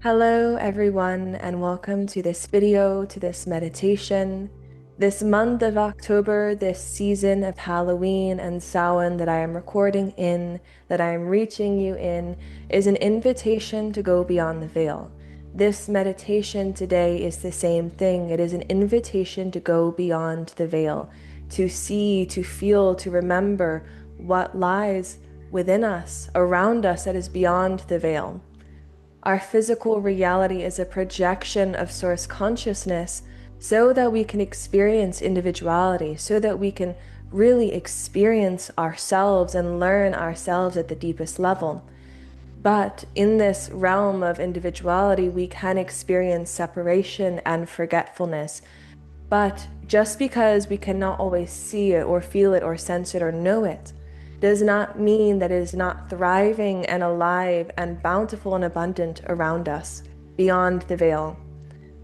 Hello everyone, and welcome to this video, to this meditation. This month of October, this season of Halloween and Samhain that I am recording in, that I am reaching you in, is an invitation to go beyond the veil. This meditation today is the same thing. It is an invitation to go beyond the veil, to see, to feel, to remember what lies within us, around us, that is beyond the veil. Our physical reality is a projection of source consciousness so that we can experience individuality, so that we can really experience ourselves and learn ourselves at the deepest level. But in this realm of individuality, we can experience separation and forgetfulness. But just because we cannot always see it or feel it or sense it or know it, does not mean that it is not thriving and alive and bountiful and abundant around us, beyond the veil.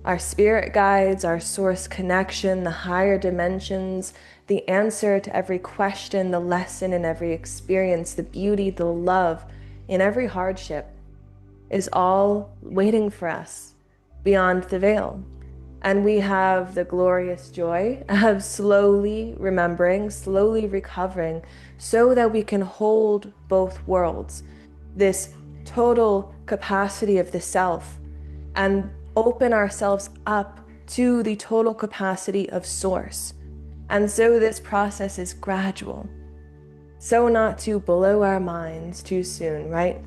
Our spirit guides, our source connection, the higher dimensions, the answer to every question, the lesson in every experience, the beauty, the love in every hardship is all waiting for us beyond the veil. And we have the glorious joy of slowly remembering, slowly recovering, so that we can hold both worlds, this total capacity of the self, and open ourselves up to the total capacity of source. And so this process is gradual, so not to blow our minds too soon, right?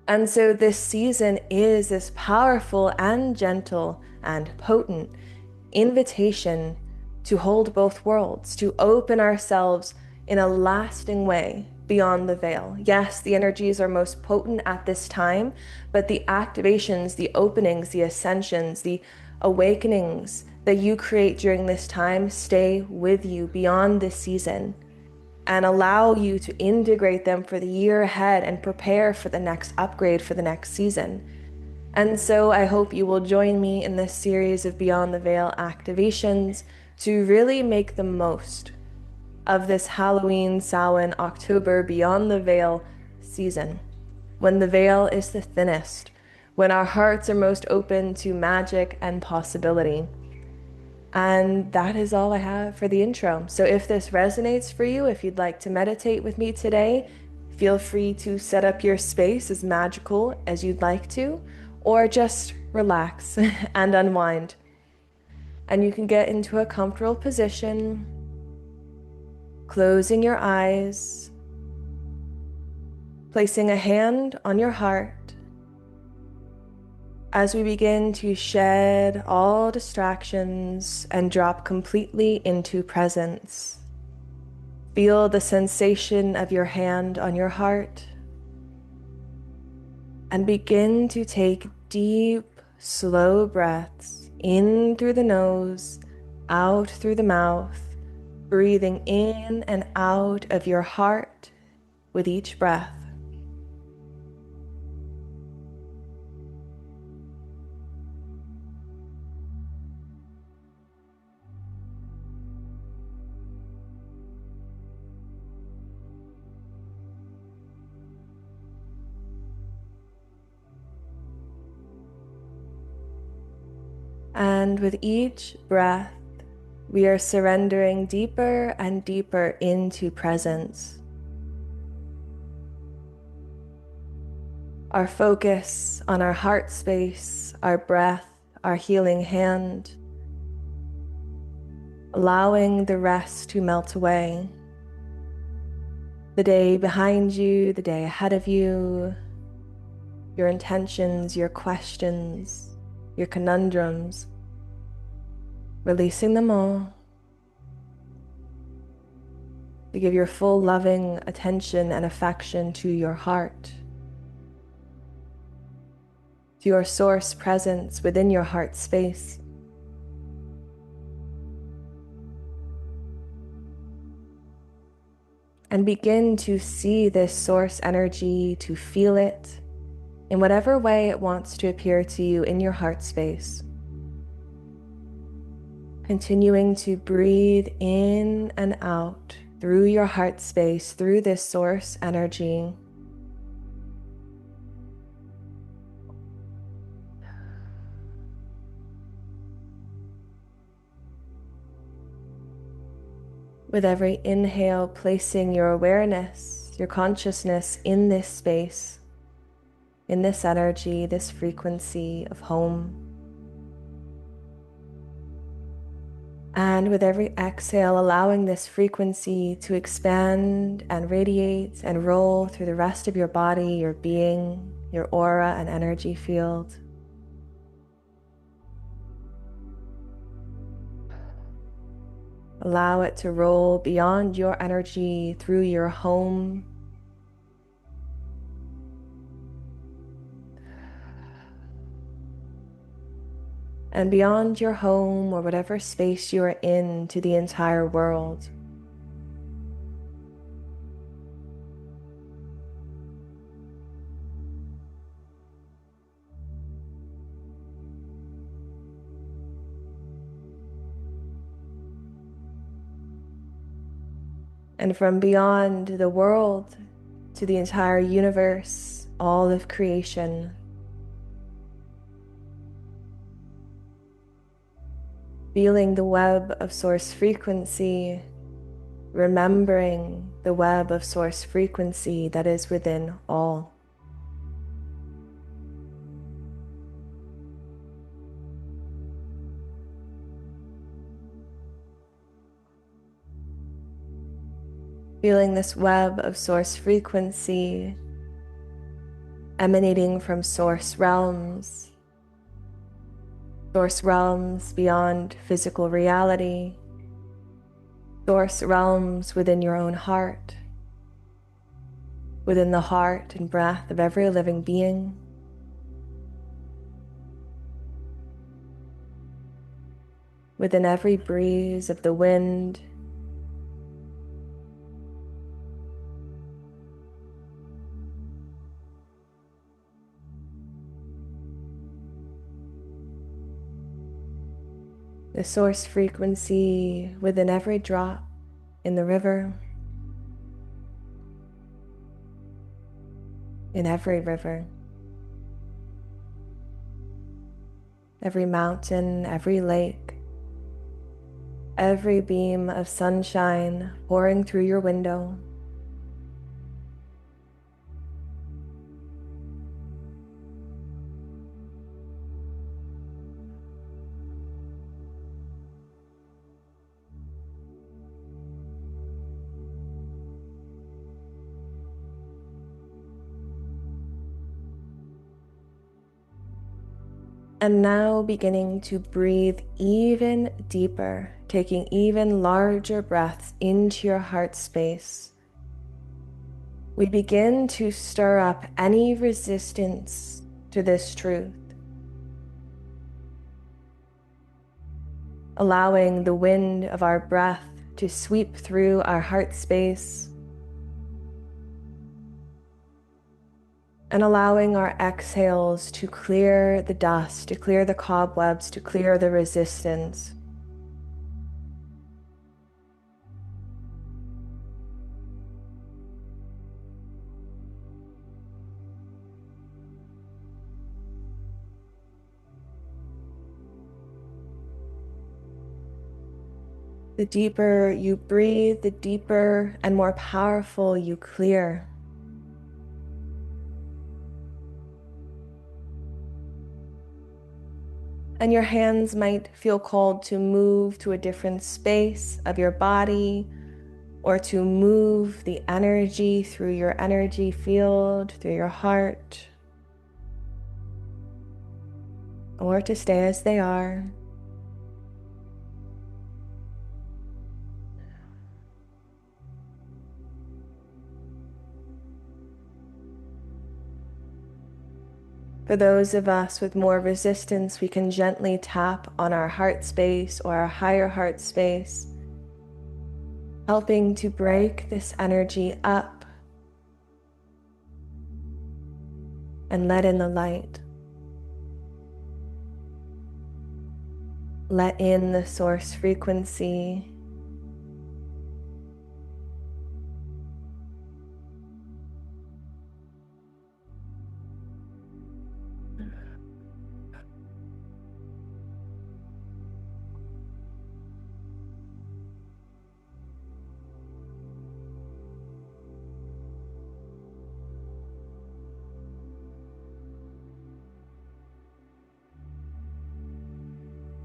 And so this season is this powerful and gentle and potent invitation to hold both worlds, to open ourselves in a lasting way beyond the veil. Yes, the energies are most potent at this time, but the activations, the openings, the ascensions, the awakenings that you create during this time stay with you beyond this season, and allow you to integrate them for the year ahead and prepare for the next upgrade for the next season. And so I hope you will join me in this series of Beyond the Veil activations to really make the most of this Halloween, Samhain, October Beyond the Veil season, when the veil is the thinnest, when our hearts are most open to magic and possibility. And that is all I have for the intro. So if this resonates for you, if you'd like to meditate with me today, feel free to set up your space as magical as you'd like to, or just relax and unwind. And you can get into a comfortable position, closing your eyes, placing a hand on your heart, as we begin to shed all distractions and drop completely into presence. Feel the sensation of your hand on your heart and begin to take deep, slow breaths in through the nose, out through the mouth, breathing in and out of your heart with each breath. And with each breath, we are surrendering deeper and deeper into presence. Our focus on our heart space, our breath, our healing hand, allowing the rest to melt away. The day behind you, the day ahead of you, your intentions, your questions, your conundrums, releasing them all to give your full loving attention and affection to your heart, to your source presence within your heart space. And begin to see this source energy, to feel it in whatever way it wants to appear to you in your heart space. Continuing to breathe in and out through your heart space, through this source energy. With every inhale, placing your awareness, your consciousness in this space, in this energy, this frequency of home. And with every exhale, allowing this frequency to expand and radiate and roll through the rest of your body, your being, your aura and energy field. Allow it to roll beyond your energy through your home. And beyond your home or whatever space you are in to the entire world. And from beyond the world to the entire universe, all of creation. Feeling the web of source frequency, remembering the web of source frequency that is within all. Feeling this web of source frequency emanating from source realms beyond physical reality, source realms within your own heart, within the heart and breath of every living being. Within every breeze of the wind, the source frequency within every drop in the river, in every river, every mountain, every lake, every beam of sunshine pouring through your window. And now beginning to breathe even deeper, taking even larger breaths into your heart space. We begin to stir up any resistance to this truth, allowing the wind of our breath to sweep through our heart space, and allowing our exhales to clear the dust, to clear the cobwebs, to clear the resistance. The deeper you breathe, the deeper and more powerful you clear. And your hands might feel called to move to a different space of your body, or to move the energy through your energy field, through your heart, or to stay as they are. For those of us with more resistance, we can gently tap on our heart space or our higher heart space, helping to break this energy up and let in the light. Let in the source frequency.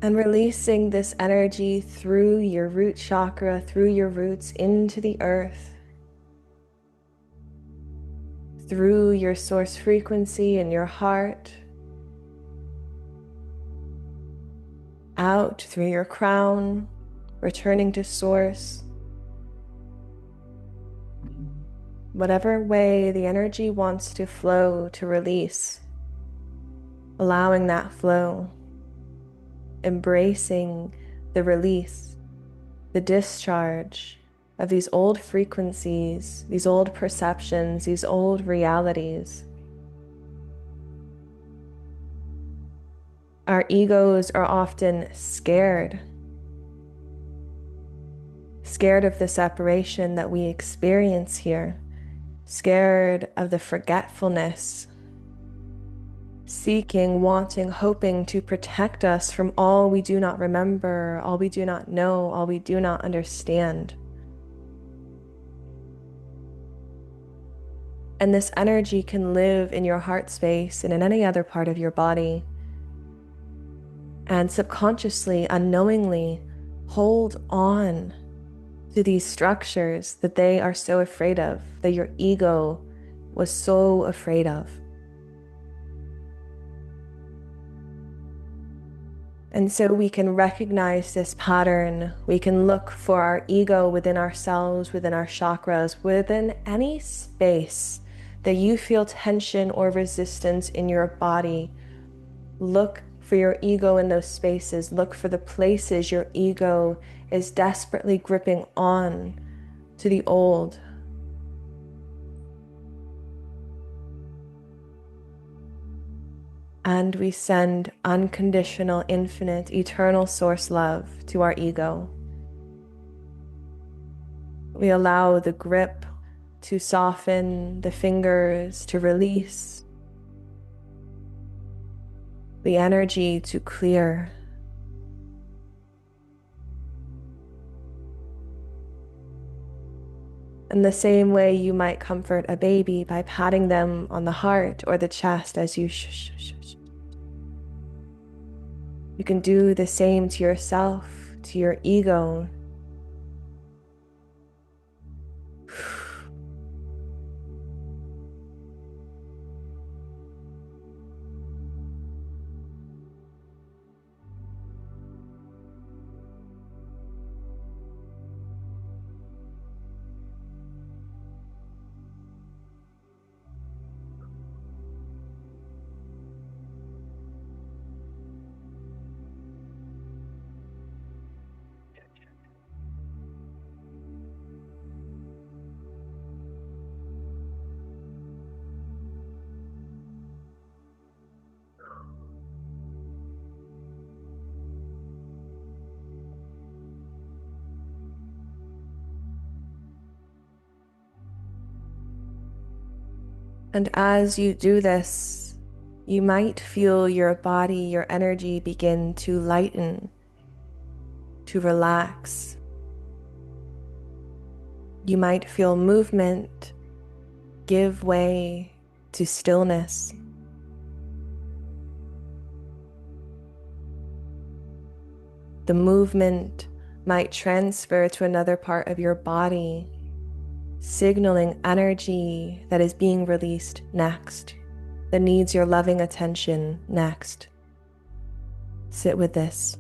And releasing this energy through your root chakra, through your roots into the earth, through your source frequency in your heart, out through your crown, returning to source. Whatever way the energy wants to flow, to release, allowing that flow, embracing the release, the discharge of these old frequencies, these old perceptions, these old realities. Our egos are often scared of the separation that we experience here, scared of the forgetfulness, seeking, wanting, hoping to protect us from all we do not remember, all we do not know, all we do not understand. And this energy can live in your heart space and in any other part of your body, and subconsciously, unknowingly hold on to these structures that they are so afraid of, that your ego was so afraid of. And so we can recognize this pattern. We can look for our ego within ourselves, within our chakras, within any space that you feel tension or resistance in your body. Look for your ego in those spaces. Look for the places your ego is desperately gripping on to the old. And we send unconditional, infinite, eternal source love to our ego. We allow the grip to soften, the fingers to release, the energy to clear. In the same way you might comfort a baby by patting them on the heart or the chest as you shh, shh, shh. You can do the same to yourself, to your ego. And as you do this, you might feel your body, your energy begin to lighten, to relax. You might feel movement give way to stillness. The movement might transfer to another part of your body, signaling energy that is being released next, that needs your loving attention next. Sit with this.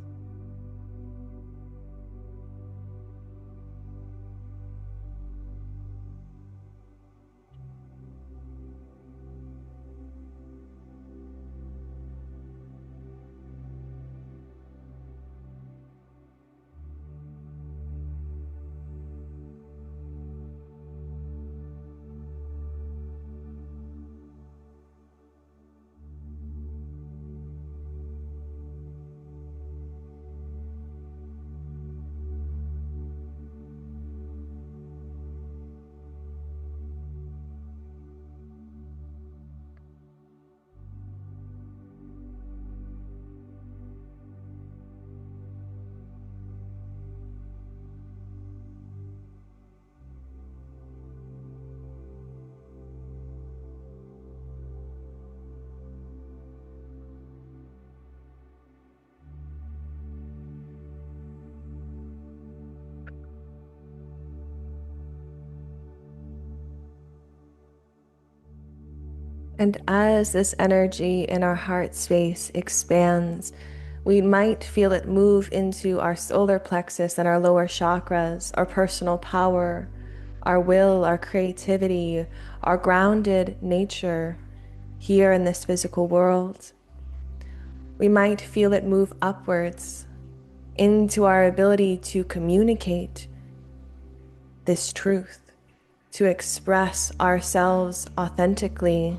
And as this energy in our heart space expands, we might feel it move into our solar plexus and our lower chakras, our personal power, our will, our creativity, our grounded nature here in this physical world. We might feel it move upwards into our ability to communicate this truth, to express ourselves authentically,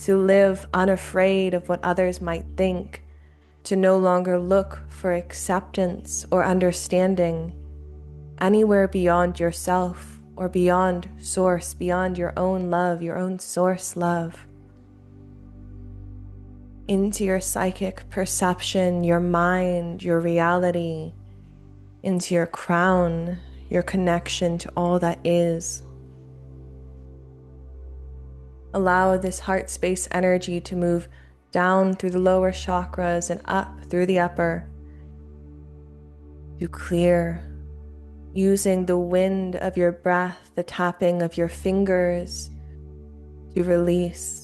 to live unafraid of what others might think, to no longer look for acceptance or understanding anywhere beyond yourself or beyond source, beyond your own love, your own source love, into your psychic perception, your mind, your reality, into your crown, your connection to all that is. Allow this heart space energy to move down through the lower chakras and up through the upper to clear, using the wind of your breath, the tapping of your fingers to release.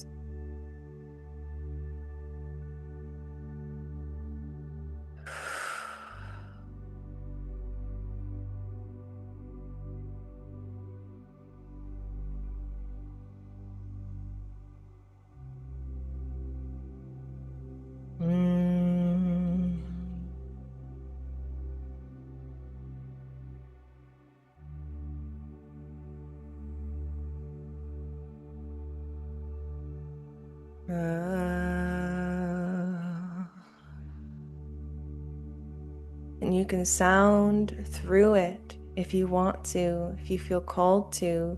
And you can sound through it if you want to, if you feel called to.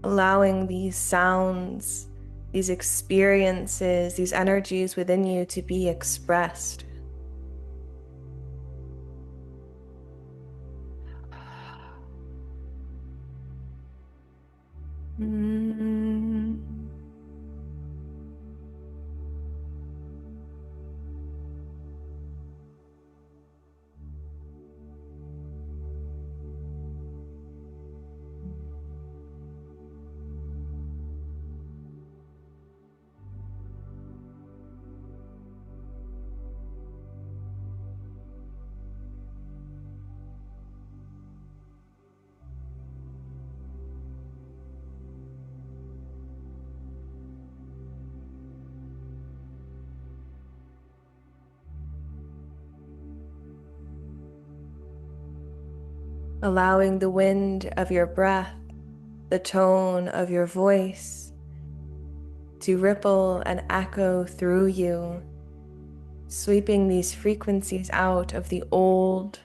Allowing these sounds, these experiences, these energies within you to be expressed. Allowing the wind of your breath, the tone of your voice to ripple and echo through you, sweeping these frequencies out of the old,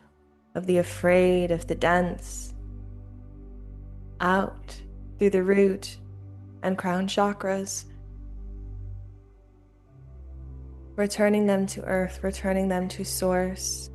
of the afraid, of the dense, out through the root and crown chakras, returning them to earth, returning them to source.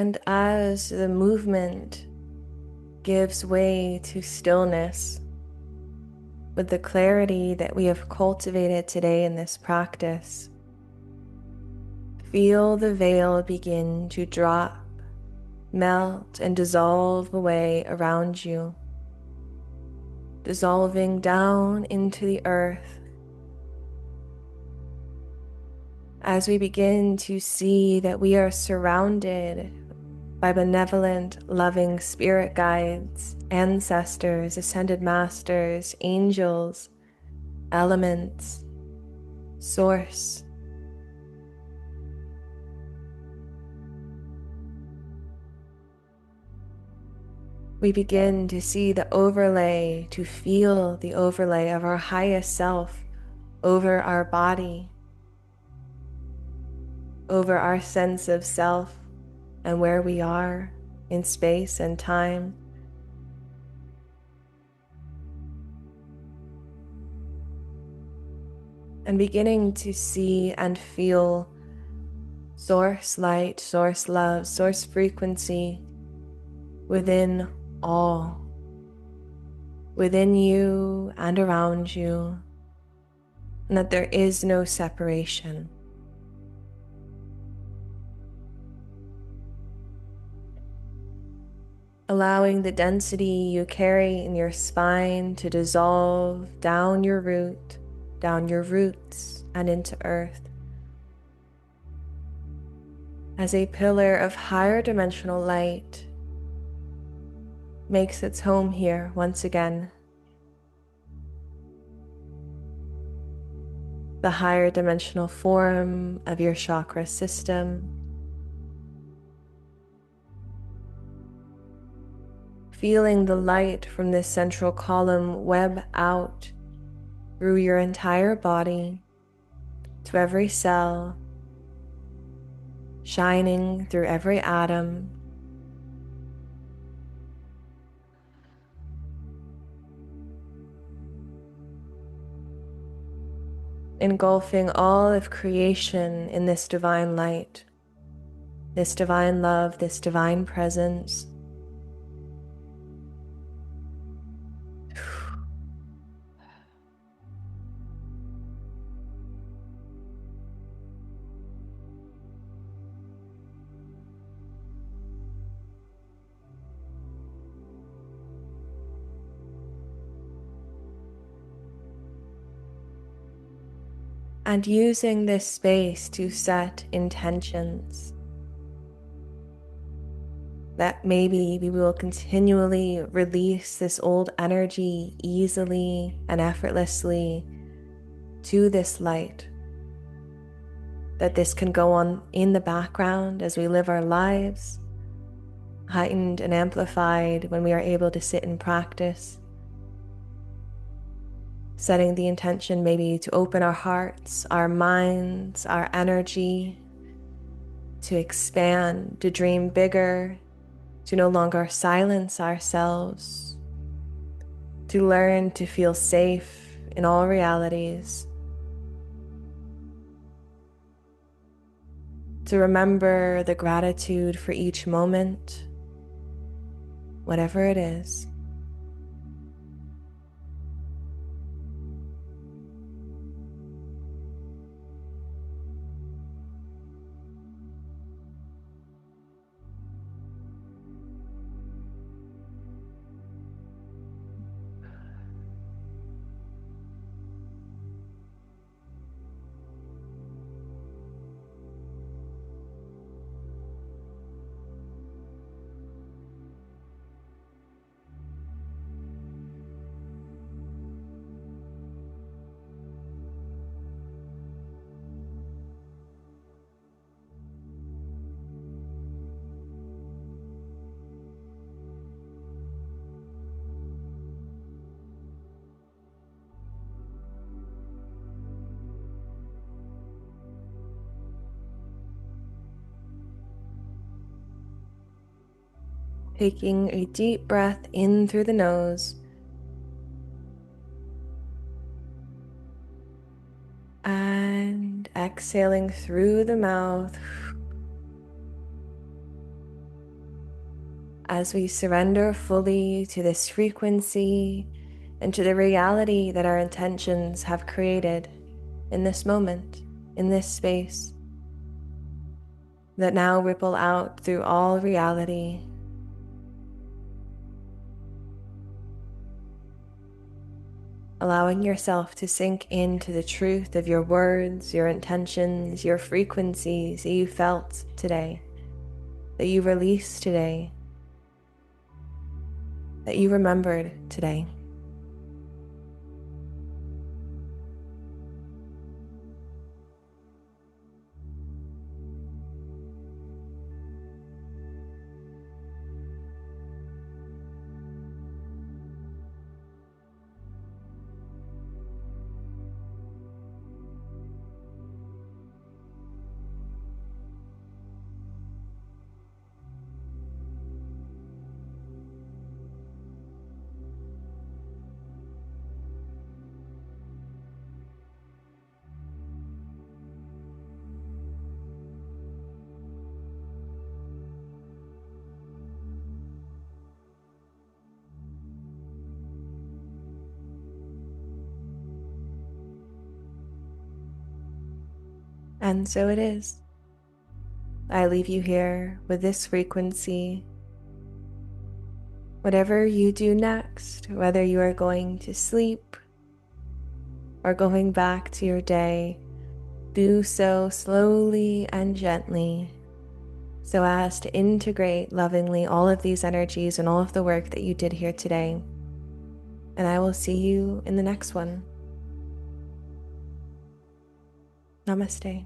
And as the movement gives way to stillness, with the clarity that we have cultivated today in this practice, feel the veil begin to drop, melt, and dissolve away around you, dissolving down into the earth as we begin to see that we are surrounded by benevolent, loving spirit guides, ancestors, ascended masters, angels, elements, source. We begin to see the overlay, to feel the overlay of our highest self over our body, over our sense of self and where we are in space and time. And beginning to see and feel source light, source love, source frequency within all, within you and around you, and that there is no separation. Allowing the density you carry in your spine to dissolve down your root, down your roots, and into earth, as a pillar of higher dimensional light makes its home here once again. The higher dimensional form of your chakra system, feeling the light from this central column web out through your entire body to every cell, shining through every atom, engulfing all of creation in this divine light, this divine love, this divine presence. And using this space to set intentions that maybe we will continually release this old energy easily and effortlessly to this light, that this can go on in the background as we live our lives, heightened and amplified when we are able to sit in practice, setting the intention maybe to open our hearts, our minds, our energy, to expand, to dream bigger, to no longer silence ourselves, to learn to feel safe in all realities, to remember the gratitude for each moment, whatever it is. Taking a deep breath in through the nose and exhaling through the mouth. as we surrender fully to this frequency and to the reality that our intentions have created in this moment, in this space, that now ripple out through all reality. Allowing yourself to sink into the truth of your words, your intentions, your frequencies that you felt today, that you released today, that you remembered today. And so it is. I leave you here with this frequency. Whatever you do next, whether you are going to sleep or going back to your day, do so slowly and gently so as to integrate lovingly all of these energies and all of the work that you did here today. And I will see you in the next one. Namaste.